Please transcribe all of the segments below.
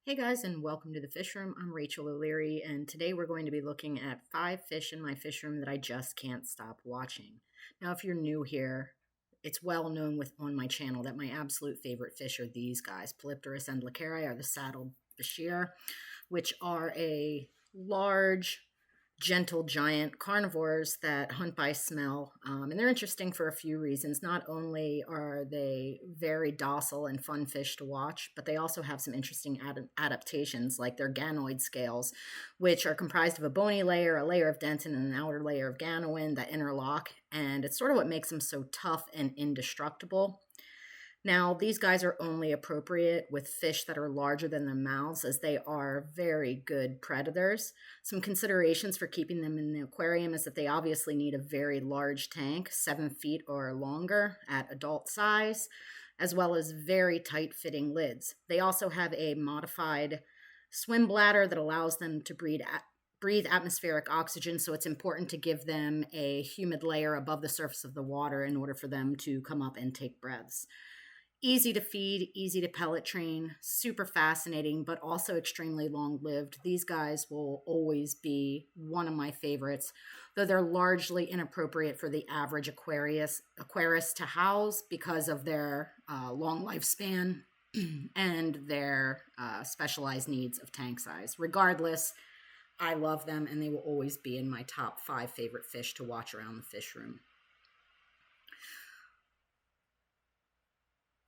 Hey guys, and welcome to the fish room. I'm Rachel O'Leary, and today we're going to be looking at 5 fish in my fish room that I just can't stop watching. Now, if you're new here, it's well known on my channel that my absolute favorite fish are these guys. Polypterus and lacari are the saddle bashir, which are a large, gentle giant carnivores that hunt by smell. And they're interesting for a few reasons. Not only are they very docile and fun fish to watch, but they also have some interesting adaptations, like their ganoid scales, which are comprised of a bony layer, a layer of dentin, and an outer layer of ganoin that interlock. And it's sort of what makes them so tough and indestructible. Now, these guys are only appropriate with fish that are larger than their mouths, as they are very good predators. Some considerations for keeping them in the aquarium is that they obviously need a very large tank, 7 feet or longer at adult size, as well as very tight-fitting lids. They also have a modified swim bladder that allows them to breathe atmospheric oxygen, so it's important to give them a humid layer above the surface of the water in order for them to come up and take breaths. Easy to feed, easy to pellet train, super fascinating, but also extremely long-lived. These guys will always be one of my favorites, though they're largely inappropriate for the average aquarist to house because of their long lifespan and their specialized needs of tank size. Regardless, I love them, and they will always be in my top 5 favorite fish to watch around the fish room.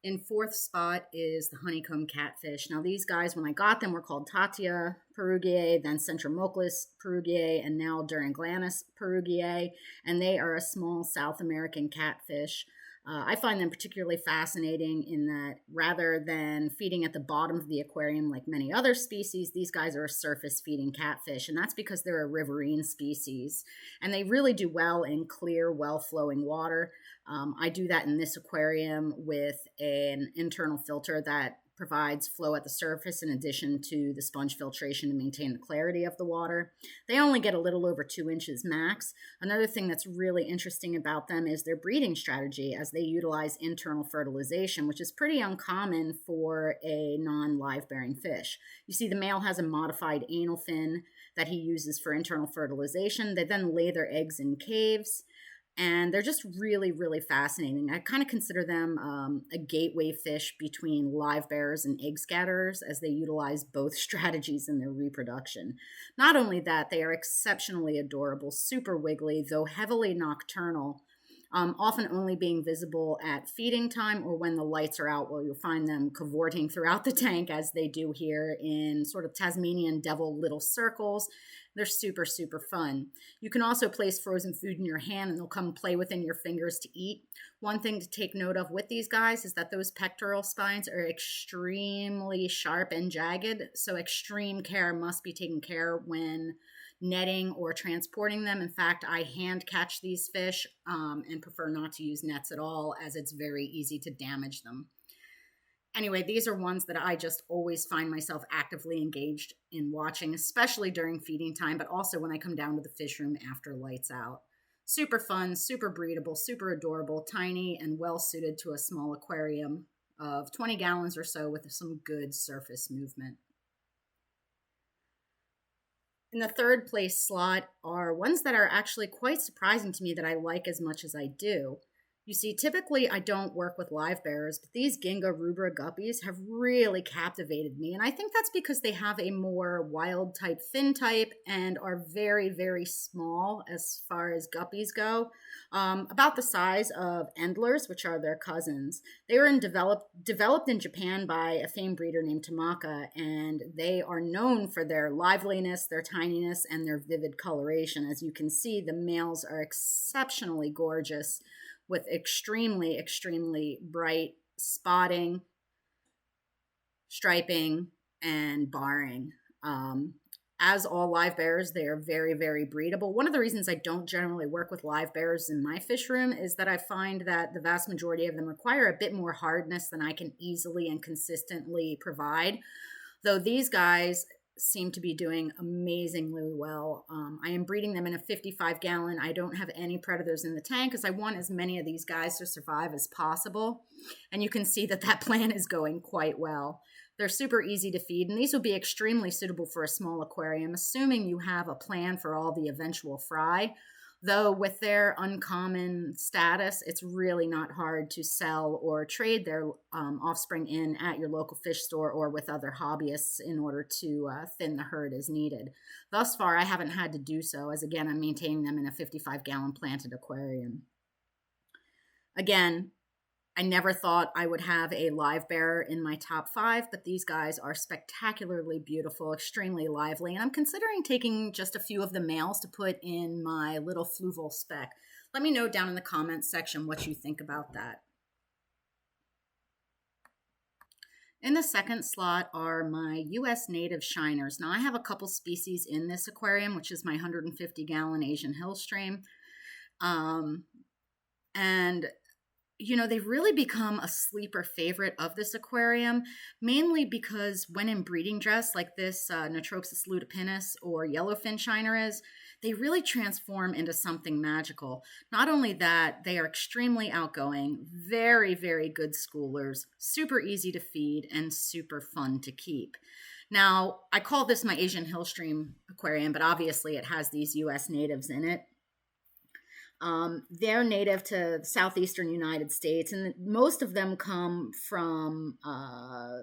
In 4th spot is the honeycomb catfish. Now, these guys, when I got them, were called Tatia perugiae, then Centromochlus perugiae, and now Duranglanus perugiae, and they are a small South American catfish. I find them particularly fascinating in that rather than feeding at the bottom of the aquarium like many other species, these guys are a surface-feeding catfish, and that's because they're a riverine species, and they really do well in clear, well-flowing water. I do that in this aquarium with an internal filter that provides flow at the surface in addition to the sponge filtration to maintain the clarity of the water. They only get a little over 2 inches max. Another thing that's really interesting about them is their breeding strategy, as they utilize internal fertilization, which is pretty uncommon for a non-live bearing fish. You see, the male has a modified anal fin that he uses for internal fertilization. They then lay their eggs in caves, and they're just really, really fascinating. I kind of consider them a gateway fish between live bearers and egg scatterers, as they utilize both strategies in their reproduction. Not only that, they are exceptionally adorable, super wiggly, though heavily nocturnal, often only being visible at feeding time or when the lights are out, where you'll find them cavorting throughout the tank, as they do here in sort of Tasmanian devil little circles. They're super, super fun. You can also place frozen food in your hand and they'll come play within your fingers to eat. One thing to take note of with these guys is that those pectoral spines are extremely sharp and jagged, so extreme care must be taken care when netting or transporting them. In fact, I hand catch these fish and prefer not to use nets at all, as it's very easy to damage them. Anyway, these are ones that I just always find myself actively engaged in watching, especially during feeding time, but also when I come down to the fish room after lights out. Super fun, super breedable, super adorable, tiny, and well suited to a small aquarium of 20 gallons or so with some good surface movement. In the 3rd place slot are ones that are actually quite surprising to me that I like as much as I do. You see, typically I don't work with live bearers, but these genga rubra guppies have really captivated me. And I think that's because they have a more wild type fin type and are very, very small as far as guppies go, about the size of endlers, which are their cousins. They were developed in Japan by a famed breeder named Tamaka, and they are known for their liveliness, their tininess, and their vivid coloration. As you can see, the males are exceptionally gorgeous, with extremely, extremely bright spotting, striping, and barring. As all live bearers, they are very, very breedable. One of the reasons I don't generally work with live bearers in my fish room is that I find that the vast majority of them require a bit more hardness than I can easily and consistently provide. Though these guys seem to be doing amazingly well. I am breeding them in a 55-gallon. I don't have any predators in the tank because I want as many of these guys to survive as possible. And you can see that that plan is going quite well. They're super easy to feed, and these would be extremely suitable for a small aquarium, assuming you have a plan for all the eventual fry. Though with their uncommon status, it's really not hard to sell or trade their offspring in at your local fish store or with other hobbyists in order to thin the herd as needed. Thus far, I haven't had to do so, as again, I'm maintaining them in a 55-gallon planted aquarium. Again, I never thought I would have a live bearer in my top 5, but these guys are spectacularly beautiful, extremely lively, and I'm considering taking just a few of the males to put in my little fluval speck. Let me know down in the comments section what you think about that. In the second slot are my U.S. native shiners. Now, I have a couple species in this aquarium, which is my 150-gallon Asian hill stream. And you know, they've really become a sleeper favorite of this aquarium, mainly because when in breeding dress, like this Neutroxis lutepinis or yellowfin shiner is, they really transform into something magical. Not only that, they are extremely outgoing, very, very good schoolers, super easy to feed, and super fun to keep. Now, I call this my Asian hill stream aquarium, but obviously it has these U.S. natives in it. They're native to the southeastern United States, and most of them come from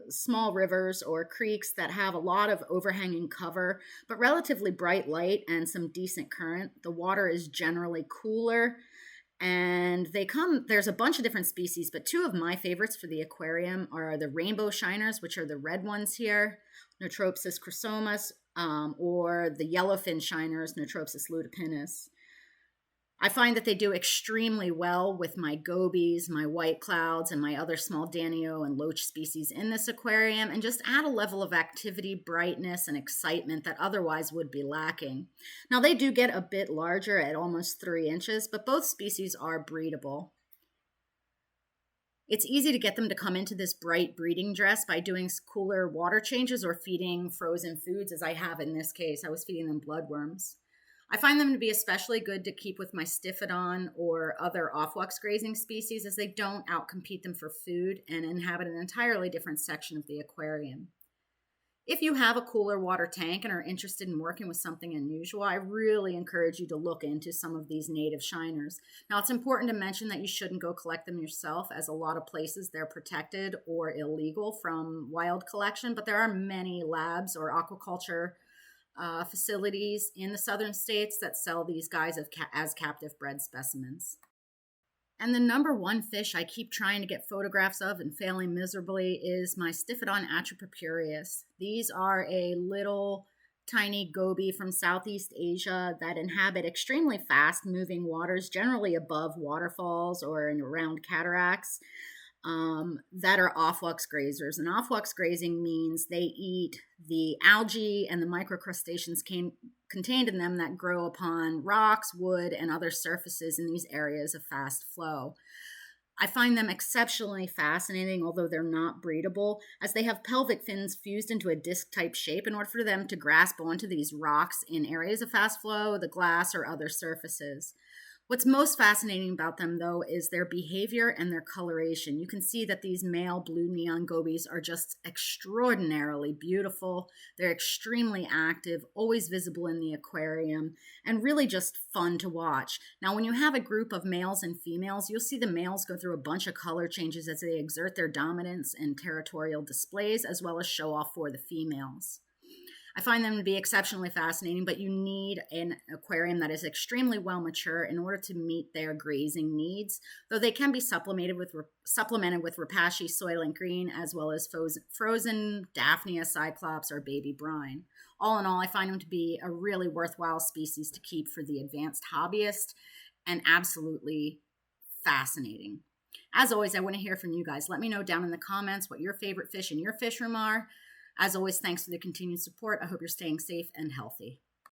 small rivers or creeks that have a lot of overhanging cover, but relatively bright light and some decent current. The water is generally cooler, and there's a bunch of different species, but two of my favorites for the aquarium are the rainbow shiners, which are the red ones here, Neutropsis chrysomus, or the yellowfin shiners, Neutropsis lutepinis. I find that they do extremely well with my gobies, my white clouds, and my other small danio and loach species in this aquarium, and just add a level of activity, brightness, and excitement that otherwise would be lacking. Now, they do get a bit larger at almost 3 inches, but both species are breedable. It's easy to get them to come into this bright breeding dress by doing cooler water changes or feeding frozen foods, as I have in this case. I was feeding them bloodworms. I find them to be especially good to keep with my Stiphodon or other off-wax grazing species, as they don't outcompete them for food and inhabit an entirely different section of the aquarium. If you have a cooler water tank and are interested in working with something unusual, I really encourage you to look into some of these native shiners. Now, it's important to mention that you shouldn't go collect them yourself, as a lot of places they're protected or illegal from wild collection, but there are many labs or aquaculture facilities in the southern states that sell these guys as captive bred specimens. And the number one fish I keep trying to get photographs of and failing miserably is my Stiphodon atropurpureus. These are a little tiny goby from Southeast Asia that inhabit extremely fast moving waters, generally above waterfalls or in around cataracts. That are off-wax grazers. And off-wax grazing means they eat the algae and the microcrustaceans contained in them that grow upon rocks, wood, and other surfaces in these areas of fast flow. I find them exceptionally fascinating, although they're not breedable, as they have pelvic fins fused into a disc-type shape in order for them to grasp onto these rocks in areas of fast flow, the glass, or other surfaces. What's most fascinating about them, though, is their behavior and their coloration. You can see that these male blue neon gobies are just extraordinarily beautiful. They're extremely active, always visible in the aquarium, and really just fun to watch. Now, when you have a group of males and females, you'll see the males go through a bunch of color changes as they exert their dominance and territorial displays, as well as show off for the females. I find them to be exceptionally fascinating, but you need an aquarium that is extremely well mature in order to meet their grazing needs, though they can be supplemented with Repashy Soylent Green, as well as frozen Daphnia cyclops or baby brine. All in all, I find them to be a really worthwhile species to keep for the advanced hobbyist, and absolutely fascinating. As always, I want to hear from you guys. Let me know down in the comments what your favorite fish in your fish room are. As always, thanks for the continued support. I hope you're staying safe and healthy.